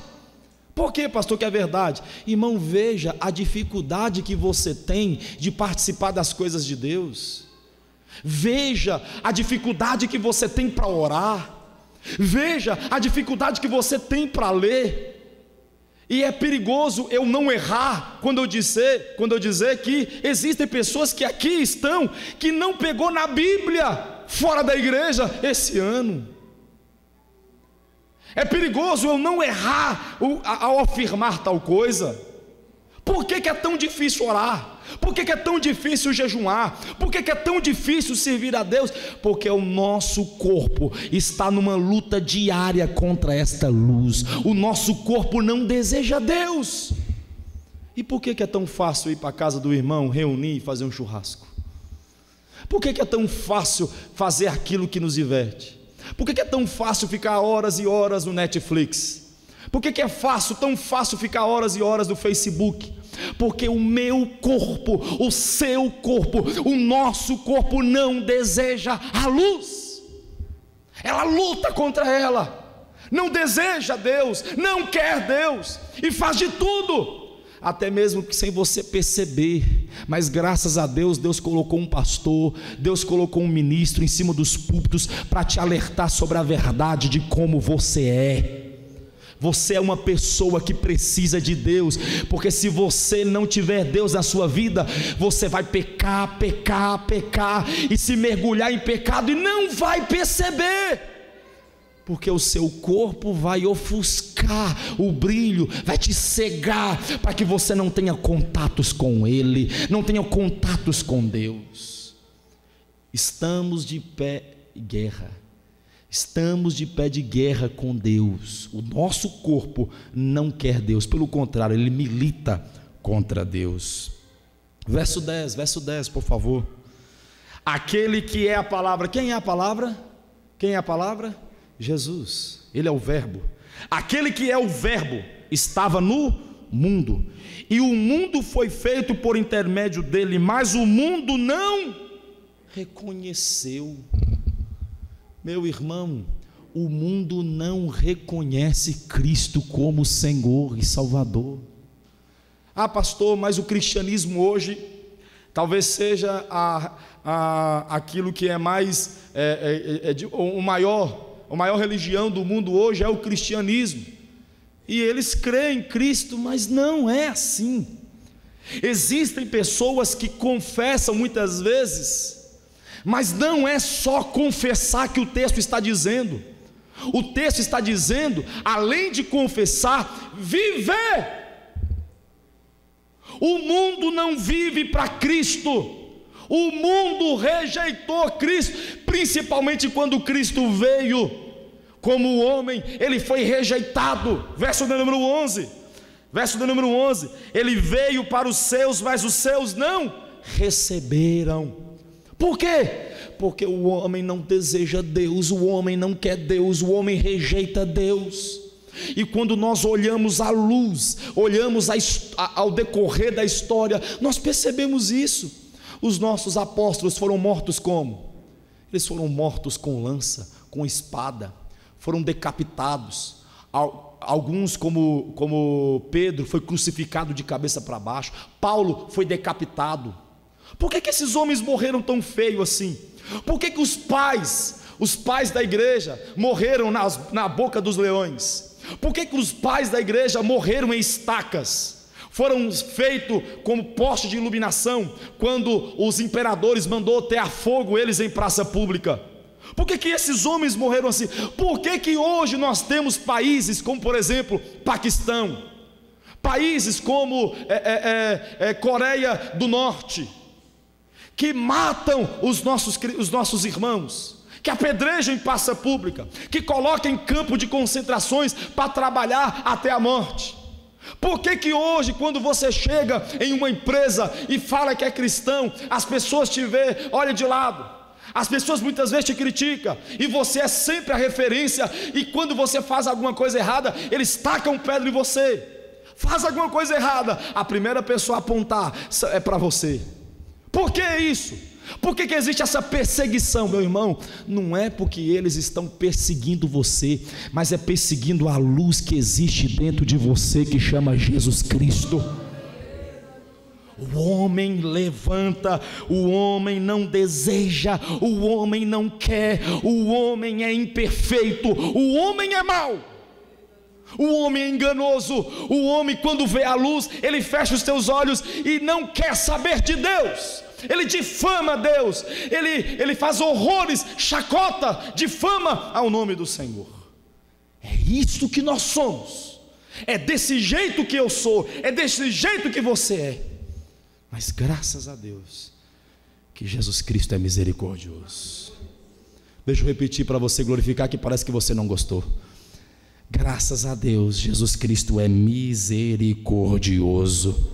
Por que, pastor, que é verdade? Irmão, veja a dificuldade que você tem de participar das coisas de Deus. Veja a dificuldade que você tem para orar. Veja a dificuldade que você tem para ler. E é perigoso eu não errar quando eu dizer que existem pessoas que aqui estão, que não pegou na Bíblia fora da igreja esse ano. É perigoso eu não errar ao afirmar tal coisa, Por que é tão difícil orar? Por que é tão difícil jejuar? Por que é tão difícil servir a Deus? Porque o nosso corpo está numa luta diária contra esta luz. O nosso corpo não deseja Deus. E por que é tão fácil ir para a casa do irmão, reunir e fazer um churrasco? Por que é tão fácil fazer aquilo que nos diverte? Por que é tão fácil ficar horas e horas no Netflix? Por que é tão fácil ficar horas e horas no Facebook? Porque o meu corpo, o seu corpo, o nosso corpo não deseja a luz. Ela luta contra ela, não deseja Deus, não quer Deus, e faz de tudo, até mesmo que sem você perceber. Mas graças a Deus, Deus colocou um pastor, Deus colocou um ministro em cima dos púlpitos para te alertar sobre a verdade de como você é. Você é uma pessoa que precisa de Deus, porque se você não tiver Deus na sua vida, você vai pecar, e se mergulhar em pecado e não vai perceber, porque o seu corpo vai ofuscar o brilho, vai te cegar, para que você não tenha contatos com Ele, não tenha contatos com Deus. Estamos de pé em guerra. Estamos de pé de guerra com Deus. O nosso corpo não quer Deus, pelo contrário, ele milita contra Deus. Verso 10, por favor. Aquele que é a palavra. Quem é a palavra? Quem é a palavra? Jesus. Ele é o verbo. Aquele que é o verbo estava no mundo, e o mundo foi feito por intermédio dele, mas o mundo não reconheceu. Meu irmão, o mundo não reconhece Cristo como Senhor e Salvador. Ah, pastor, mas o cristianismo hoje talvez seja aquilo que é mais o maior religião do mundo hoje é o cristianismo, e eles creem em Cristo, mas não é assim. Existem pessoas que confessam muitas vezes, mas não é só confessar que o texto está dizendo. O texto está dizendo, além de confessar, viver. O mundo não vive para Cristo. O mundo rejeitou Cristo, principalmente quando Cristo veio como homem, ele foi rejeitado. Verso de número 11. Ele veio para os seus, mas os seus não receberam. Por quê? Porque o homem não deseja Deus, o homem não quer Deus, o homem rejeita Deus. E quando nós olhamos a luz, olhamos ao decorrer da história, nós percebemos isso. Os nossos apóstolos foram mortos como? Eles foram mortos com lança, com espada, foram decapitados. Alguns, como Pedro, foi crucificado de cabeça para baixo. Paulo foi decapitado. Por que esses homens morreram tão feio assim? Por que os pais da igreja morreram na boca dos leões? Por que os pais da igreja morreram em estacas? Foram feitos como poste de iluminação quando os imperadores mandou atear fogo eles em praça pública. Por que esses homens morreram assim? Por que hoje nós temos países como, por exemplo, Paquistão, países como Coreia do Norte, que matam os nossos irmãos, que apedrejam em praça pública, que colocam em campo de concentrações para trabalhar até a morte? Por que hoje, quando você chega em uma empresa e fala que é cristão, as pessoas te veem, olha de lado, as pessoas muitas vezes te criticam, e você é sempre a referência, e quando você faz alguma coisa errada, eles tacam pedra em você? Faz alguma coisa errada, a primeira pessoa a apontar é para você. Por que isso? Por que existe essa perseguição, meu irmão? Não é porque eles estão perseguindo você, mas é perseguindo a luz que existe dentro de você, que chama Jesus Cristo. O homem levanta, o homem não deseja, o homem não quer, o homem é imperfeito, o homem é mau, o homem é enganoso. O homem, quando vê a luz, ele fecha os seus olhos e não quer saber de Deus. Ele difama Deus, ele faz horrores, chacota, difama ao nome do Senhor. É isso que nós somos. é desse jeito que eu sou, é desse jeito que você é. Mas graças a Deus que Jesus Cristo é misericordioso. Deixa eu repetir para você glorificar, que parece que você não gostou. Graças a Deus, Jesus Cristo é misericordioso.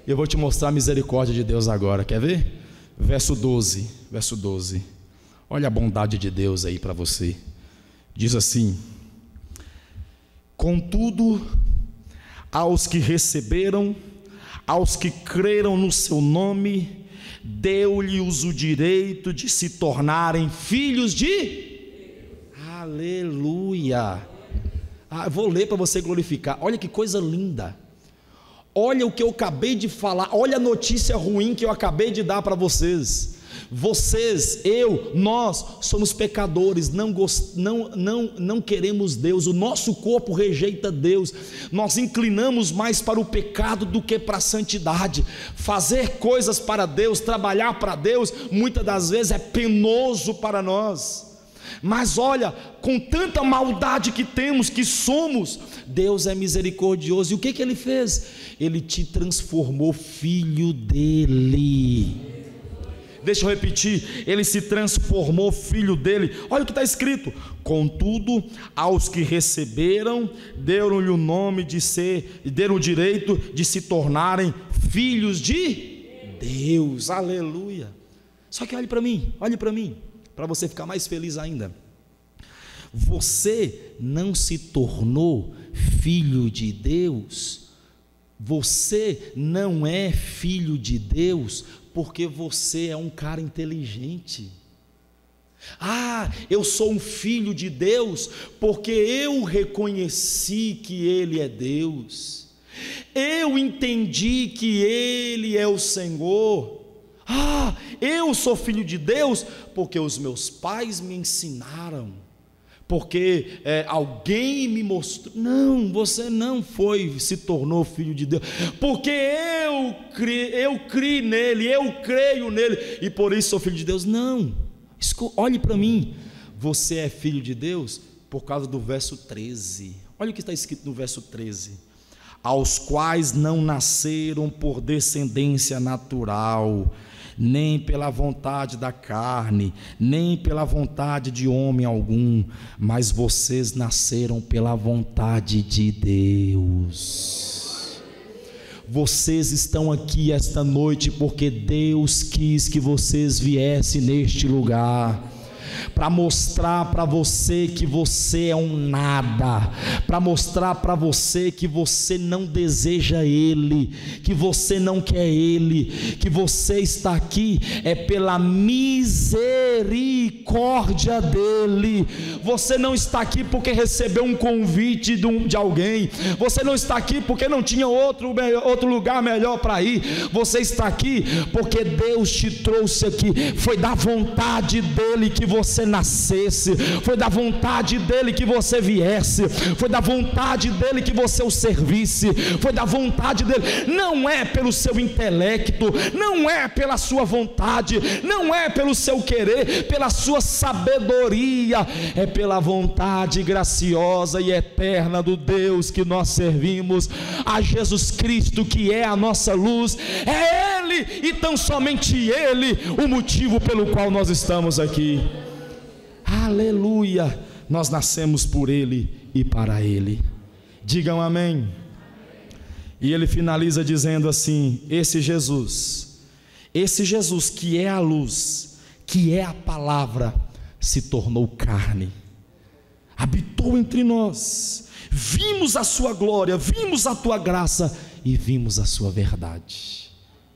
Eu vou te mostrar a misericórdia de Deus agora, quer ver? Verso 12. Olha a bondade de Deus aí para você. Diz assim: contudo, aos que receberam, aos que creram no seu nome, deu-lhes o direito de se tornarem filhos de... Aleluia. Vou ler para você glorificar. Olha que coisa linda. Olha o que eu acabei de falar. Olha a notícia ruim que eu acabei de dar para vocês. Vocês, nós somos pecadores, não queremos Deus, o nosso corpo rejeita Deus, nós inclinamos mais para o pecado do que para a santidade. Fazer coisas para Deus, trabalhar para Deus, muitas das vezes é penoso para nós. Mas olha, com tanta maldade que temos, que somos, Deus é misericordioso. E o que Ele fez? Ele te transformou filho dEle. Deixa eu repetir, Ele se transformou filho dEle. Olha o que está escrito: contudo, aos que receberam, deram-lhe o nome de ser, deram o direito de se tornarem filhos de Deus. Aleluia. Só que olhe para mim, para você ficar mais feliz ainda. Você não se tornou filho de Deus, você não é filho de Deus porque você é um cara inteligente. Eu sou um filho de Deus porque eu reconheci que Ele é Deus, eu entendi que Ele é o Senhor. Eu sou filho de Deus porque os meus pais me ensinaram, porque alguém me mostrou. Não, você não se tornou filho de Deus porque eu criei nele, eu creio nele e por isso sou filho de Deus. Não, olhe para mim, você é filho de Deus por causa do verso 13. Olha o que está escrito no verso 13: aos quais não nasceram por descendência natural, nem pela vontade da carne, nem pela vontade de homem algum, mas vocês nasceram pela vontade de Deus. Vocês estão aqui esta noite porque Deus quis que vocês viessem neste lugar, para mostrar para você que você é um nada, para mostrar para você que você não deseja Ele, que você não quer Ele, que você está aqui pela misericórdia dEle. Você não está aqui porque recebeu um convite de alguém, você não está aqui porque não tinha outro lugar melhor para ir, você está aqui porque Deus te trouxe aqui. Foi da vontade dEle que você nascesse, foi da vontade dEle que você viesse, foi da vontade dEle que você o servisse, foi da vontade dEle. Não é pelo seu intelecto, não é pela sua vontade, não é pelo seu querer, pela sua sabedoria, é pela vontade graciosa e eterna do Deus que nós servimos, a Jesus Cristo, que é a nossa luz. É Ele e tão somente Ele o motivo pelo qual nós estamos aqui. Aleluia, nós nascemos por Ele e para Ele. Digam amém. E ele finaliza dizendo assim: esse Jesus que é a luz, que é a palavra, se tornou carne, habitou entre nós, vimos a sua glória, vimos a tua graça e vimos a sua verdade.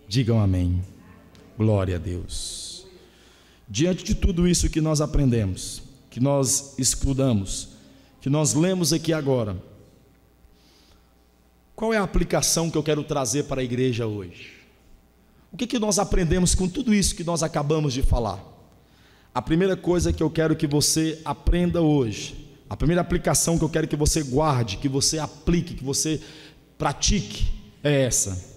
Digam amém. Glória a Deus. Diante de tudo isso que nós aprendemos, que nós estudamos, que nós lemos aqui agora, qual é a aplicação que eu quero trazer para a igreja hoje? O que nós aprendemos com tudo isso que nós acabamos de falar? A primeira coisa que eu quero que você aprenda hoje, a primeira aplicação que eu quero que você guarde, que você aplique, que você pratique, é essa: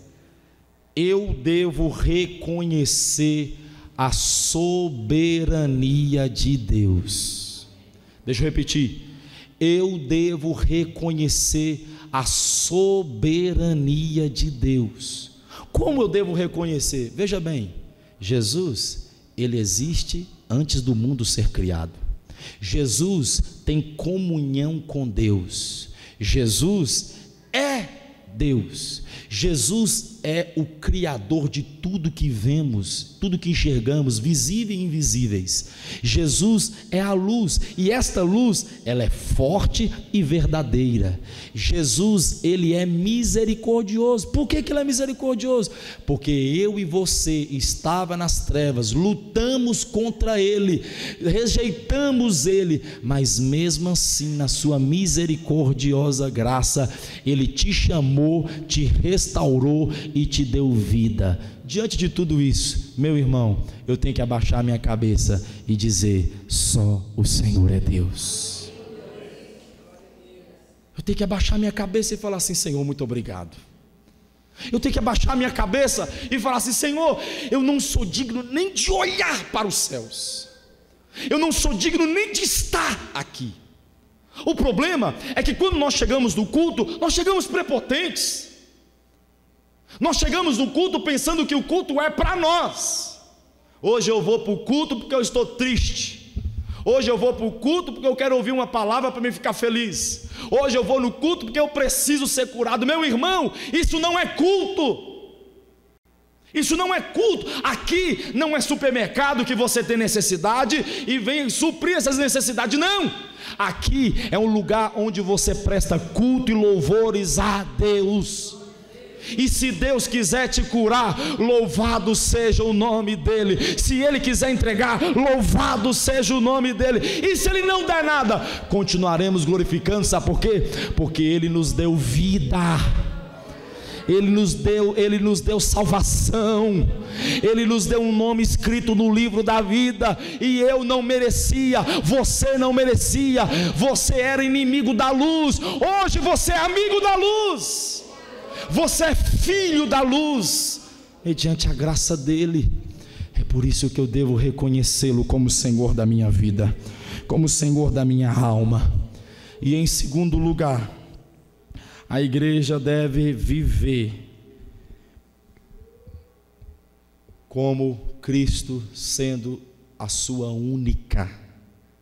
eu devo reconhecer a soberania de Deus. Deixa eu repetir: eu devo reconhecer a soberania de Deus. Como eu devo reconhecer? Veja bem, Jesus, ele existe antes do mundo ser criado. Jesus tem comunhão com Deus. Jesus é Deus. Jesus é o Criador de tudo que vemos, tudo que enxergamos, visíveis e invisíveis. Jesus é a luz, e esta luz, ela é forte e verdadeira. Jesus, ele é misericordioso. Por que ele é misericordioso? Porque eu e você estava nas trevas, lutamos contra ele, rejeitamos ele, mas mesmo assim, na sua misericordiosa graça, ele te chamou, te restaurou e te deu vida. Diante de tudo isso, meu irmão, eu tenho que abaixar minha cabeça e dizer: só o Senhor é Deus. Eu tenho que abaixar minha cabeça e falar assim: Senhor, muito obrigado. Eu tenho que abaixar minha cabeça e falar assim: Senhor, eu não sou digno nem de olhar para os céus, eu não sou digno nem de estar aqui. O problema é que quando nós chegamos no culto, nós chegamos prepotentes. Nós chegamos no culto pensando que o culto é para nós. Hoje eu vou para o culto porque eu estou triste. Hoje eu vou para o culto porque eu quero ouvir uma palavra para me ficar feliz. Hoje eu vou no culto porque eu preciso ser curado. Meu irmão, isso não é culto. Isso não é culto. Aqui não é supermercado que você tem necessidade e vem suprir essas necessidades. Não. Aqui é um lugar onde você presta culto e louvores a Deus. E se Deus quiser te curar, louvado seja o nome dEle. Se Ele quiser entregar, louvado seja o nome dEle. E se Ele não der nada, continuaremos glorificando. Sabe por quê? Porque Ele nos deu vida, Ele nos deu salvação, Ele nos deu um nome escrito no livro da vida. E eu não merecia, você não merecia. Você era inimigo da luz, hoje você é amigo da luz. Você é filho da luz, mediante a graça dEle. É por isso que eu devo reconhecê-lo como Senhor da minha vida, como Senhor da minha alma. E em segundo lugar, a igreja deve viver como Cristo sendo a sua única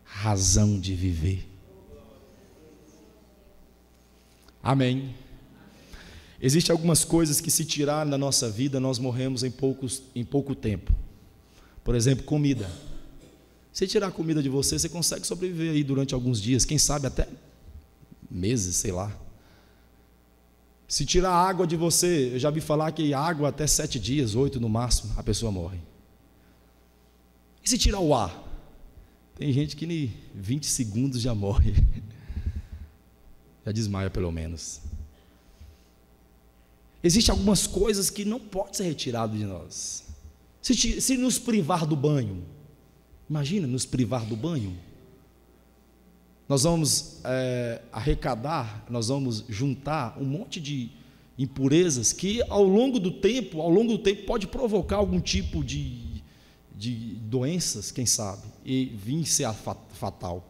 razão de viver. Amém. Existem algumas coisas que, se tirar da nossa vida, nós morremos em pouco tempo. Por exemplo, comida. Se tirar a comida de você, você consegue sobreviver aí durante alguns dias, quem sabe até meses, sei lá. Se tirar a água de você, eu já vi falar que água até 7 dias, 8 no máximo, a pessoa morre. E se tirar o ar? Tem gente que em 20 segundos já morre, já desmaia pelo menos. Existem algumas coisas que não podem ser retiradas de nós. Se nos privar do banho, imagina nos privar do banho. Nós vamos arrecadar, nós vamos juntar um monte de impurezas que ao longo do tempo pode provocar algum tipo de doenças, quem sabe, e vir ser fatal.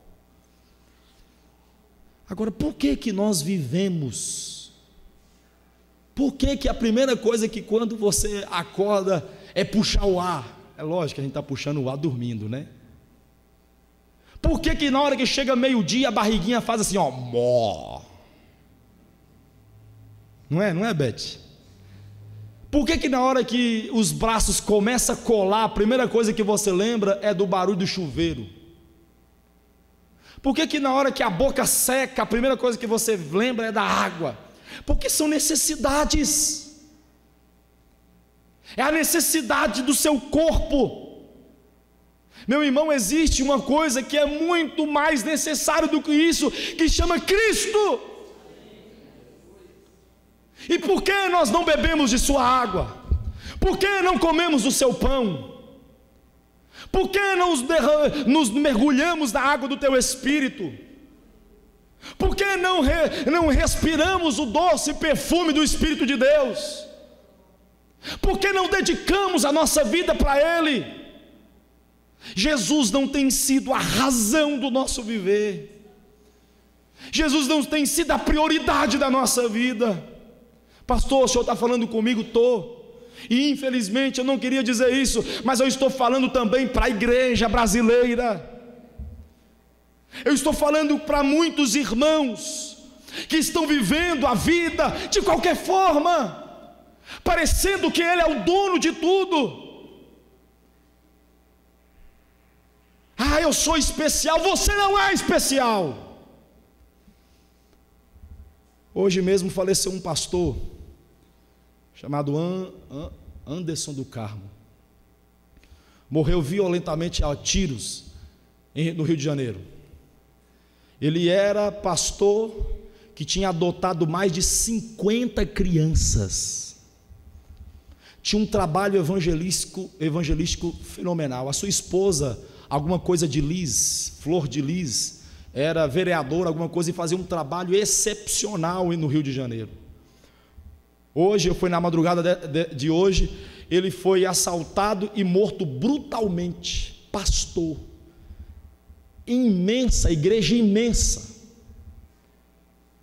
Agora, por que nós vivemos? Por que a primeira coisa que quando você acorda é puxar o ar? É lógico que a gente está puxando o ar dormindo, né? Por que na hora que chega meio-dia a barriguinha faz assim, ó, mó? Não é, Beth? Por que na hora que os braços começam a colar, a primeira coisa que você lembra é do barulho do chuveiro? Por que na hora que a boca seca, a primeira coisa que você lembra é da água? Porque são necessidades. É a necessidade do seu corpo. Meu irmão, existe uma coisa que é muito mais necessária do que isso, que chama Cristo. E por que nós não bebemos de sua água? Por que não comemos do seu pão? Por que não nos mergulhamos na água do teu Espírito? Por que não respiramos o doce perfume do Espírito de Deus? Por que não dedicamos a nossa vida para Ele? Jesus não tem sido a razão do nosso viver. Jesus não tem sido a prioridade da nossa vida. Pastor, o senhor está falando comigo? Estou. E infelizmente eu não queria dizer isso, mas eu estou falando também para a igreja brasileira. Eu estou falando para muitos irmãos que estão vivendo a vida de qualquer forma, parecendo que ele é o dono de tudo. Ah, eu sou especial. Você não é especial. Hoje mesmo faleceu um pastor chamado Anderson do Carmo. Morreu violentamente a tiros no Rio de Janeiro. Ele era pastor que tinha adotado mais de 50 crianças. Tinha um trabalho evangelístico fenomenal. A sua esposa, alguma coisa de Lis, Flor de Lis, era vereadora, alguma coisa, e fazia um trabalho excepcional no Rio de Janeiro. Hoje, eu fui na madrugada de hoje, ele foi assaltado e morto brutalmente. Pastor, imensa, igreja imensa,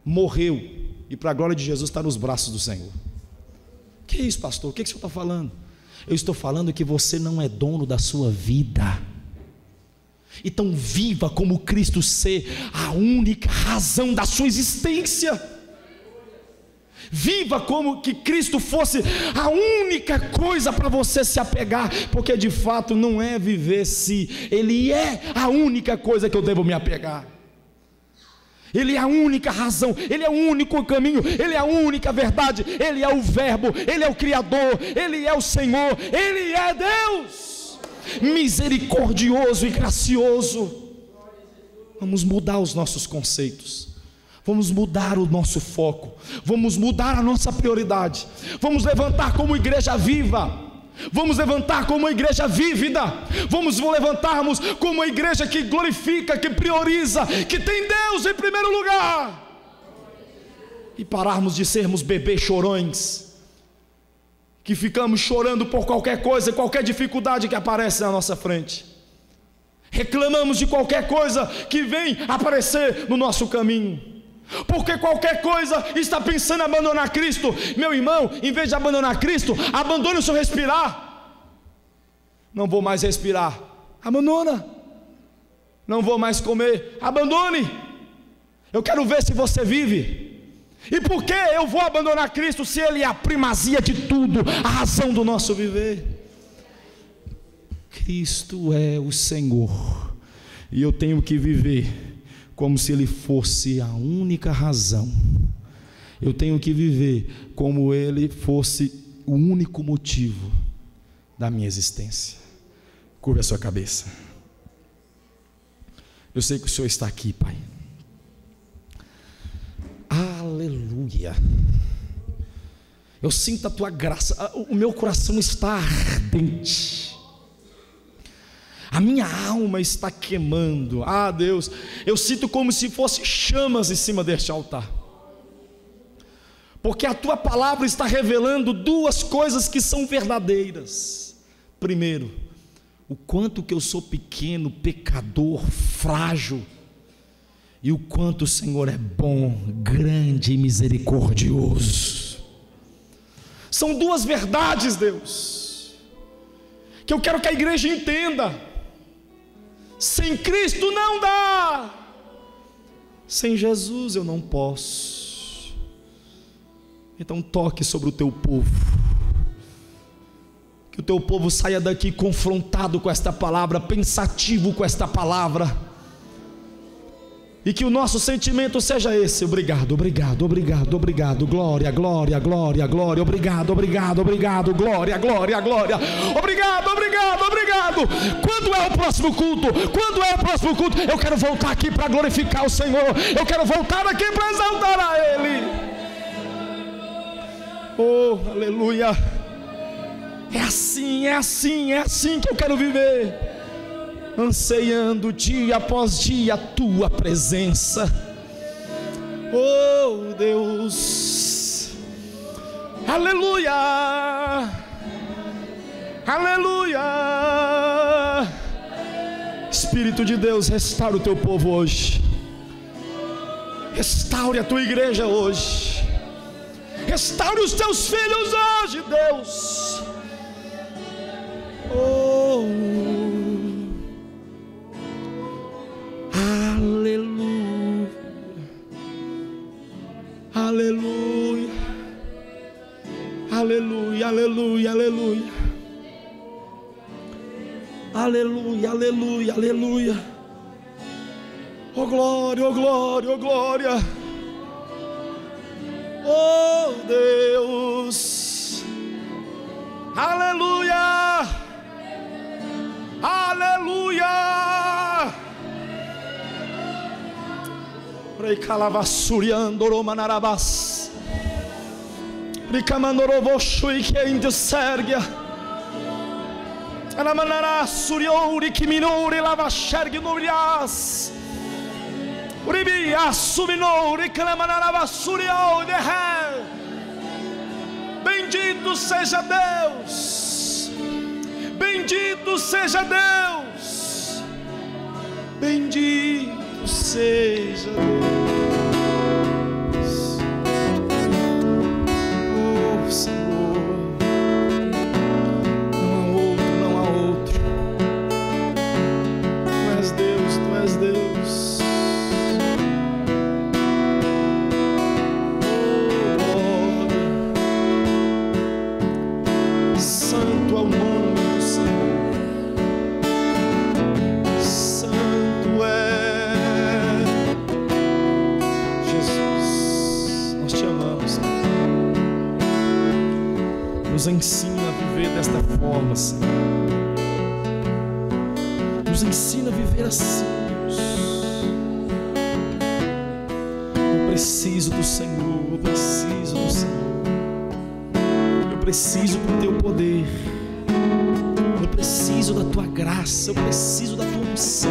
morreu, e para a glória de Jesus está nos braços do Senhor. Que é isso, pastor? O que o senhor está falando? Eu estou falando que você não é dono da sua vida. Então viva como Cristo ser a única razão da sua existência. Viva como que Cristo fosse a única coisa para você se apegar, porque de fato não é viver se Ele é a única coisa que eu devo me apegar. Ele é a única razão, Ele é o único caminho, Ele é a única verdade, Ele é o Verbo, Ele é o Criador, Ele é o Senhor, Ele é Deus misericordioso e gracioso. Vamos mudar os nossos conceitos, vamos mudar o nosso foco, vamos mudar a nossa prioridade, vamos levantar como igreja viva, vamos levantar como uma igreja vívida, vamos levantarmos como uma igreja que glorifica, que prioriza, que tem Deus em primeiro lugar, e pararmos de sermos bebês chorões, que ficamos chorando por qualquer coisa, qualquer dificuldade que aparece na nossa frente, reclamamos de qualquer coisa que vem aparecer no nosso caminho, porque qualquer coisa está pensando em abandonar Cristo. Meu irmão, em vez de abandonar Cristo, abandone o seu respirar. Não vou mais respirar, abandona. Não vou mais comer, abandone. Eu quero ver se você vive. E por que eu vou abandonar Cristo se Ele é a primazia de tudo, a razão do nosso viver? Cristo é o Senhor, e eu tenho que viver como se Ele fosse a única razão. Eu tenho que viver como Ele fosse o único motivo da minha existência. Curva a sua cabeça. Eu sei que o Senhor está aqui, Pai. Aleluia. Eu sinto a Tua graça. O meu coração está ardente. A minha alma está queimando. Ah, Deus, eu sinto como se fosse chamas em cima deste altar, porque a Tua palavra está revelando duas coisas que são verdadeiras. Primeiro, o quanto que eu sou pequeno, pecador, frágil, e o quanto o Senhor é bom, grande e misericordioso. São duas verdades, Deus, que eu quero que a igreja entenda. Sem Cristo não dá, sem Jesus eu não posso. Então toque sobre o Teu povo, que o Teu povo saia daqui confrontado com esta palavra, pensativo com esta palavra, e que o nosso sentimento seja esse: obrigado, obrigado, obrigado, obrigado, glória, glória, glória, glória, obrigado, obrigado, obrigado, glória, glória, glória, obrigado, obrigado, obrigado. Quando é o próximo culto? Quando é o próximo culto? Eu quero voltar aqui para glorificar o Senhor, eu quero voltar aqui para exaltar a Ele. Oh, aleluia. É assim, é assim, é assim que eu quero viver, anseiando dia após dia a Tua presença. Oh Deus, aleluia, aleluia. Espírito de Deus, restaura o Teu povo hoje, Restaure a tua igreja hoje. Restaure os teus filhos hoje, Deus. Oh, aleluia, aleluia, aleluia, aleluia, aleluia, aleluia, aleluia, aleluia. Oh glória, oh glória, oh glória. Oh Deus, aleluia, aleluia. Recalavasuriandoro manarabas, Ricamandorovoxui que indisérgia, Anamanará suriori que minore lavaxergue nurias. Uribi assuminou, reclamanarabasuriou de ré. Bendito seja Deus, bendito seja Deus, bendito seja Deus. Oh Senhor, não há outro. Tu és Deus, tu és Deus. Santo é o nome do Senhor, santo é Jesus. Nós te amamos, Senhor. Nos ensina a viver desta forma, Senhor. Nos ensina a viver assim, Deus. Eu preciso do Senhor, eu preciso do Senhor. Eu preciso do teu poder, eu preciso da tua graça, eu preciso da tua unção.